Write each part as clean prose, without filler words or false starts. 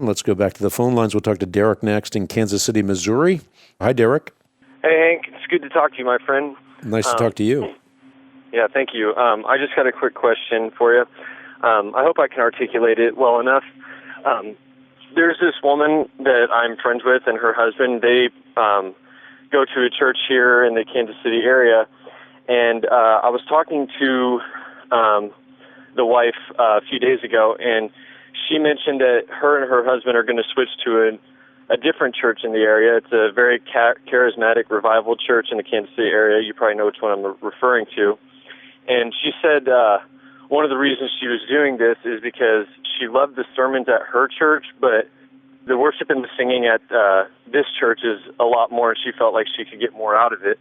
Let's go back to the phone lines. We'll talk to Derek next in Kansas City, Missouri. Hi, Derek. Hey, Hank. It's good to talk to you, my friend. Nice to talk to you. Yeah, thank you. I just got a quick question for you. I hope I can articulate it well enough. There's this woman that I'm friends with and her husband. They go to a church here in the Kansas City area, and I was talking to the wife a few days ago, and she mentioned that her and her husband are going to switch to a different church in the area. It's a very charismatic revival church in the Kansas City area. You probably know which one I'm referring to. And she said one of the reasons she was doing this is because she loved the sermons at her church, but the worship and the singing at this church is a lot more, and she felt like she could get more out of it.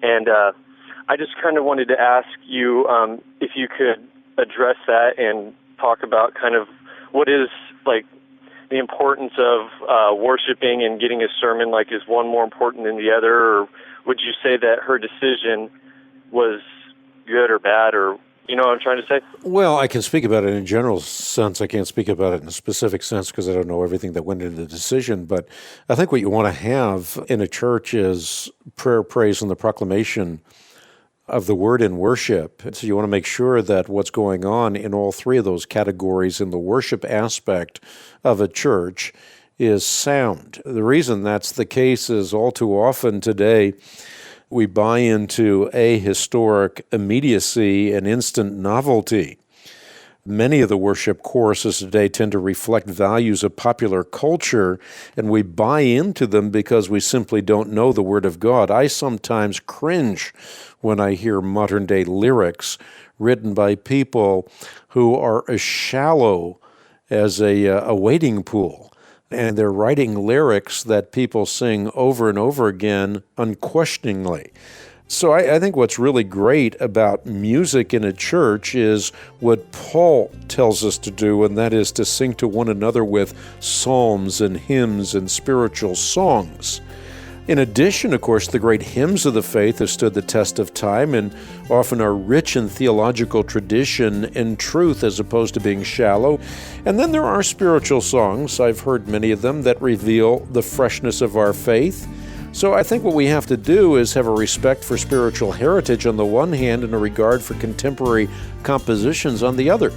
And I just kind of wanted to ask you if you could address that and talk about kind of what is, like, the importance of worshiping and getting a sermon. Like, is one more important than the other, or would you say that her decision was good or bad, or you know what I'm trying to say? Well, I can speak about it in a general sense. I can't speak about it in a specific sense because I don't know everything that went into the decision. But I think what you want to have in a church is prayer, praise, and the proclamation of the word in worship. So you want to make sure that what's going on in all three of those categories in the worship aspect of a church is sound. The reason that's the case is all too often today we buy into ahistoric immediacy and instant novelty. Many of the worship choruses today tend to reflect values of popular culture, and we buy into them because we simply don't know the Word of God. I sometimes cringe when I hear modern-day lyrics written by people who are as shallow as a wading pool. And they're writing lyrics that people sing over and over again unquestioningly. So I think what's really great about music in a church is what Paul tells us to do, and that is to sing to one another with psalms and hymns and spiritual songs. In addition, of course, the great hymns of the faith have stood the test of time and often are rich in theological tradition and truth as opposed to being shallow. And then there are spiritual songs, I've heard many of them, that reveal the freshness of our faith. So I think what we have to do is have a respect for spiritual heritage on the one hand and a regard for contemporary compositions on the other.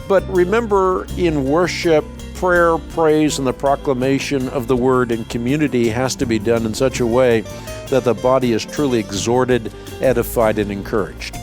But remember, in worship, prayer, praise, and the proclamation of the word in community has to be done in such a way that the body is truly exhorted, edified, and encouraged.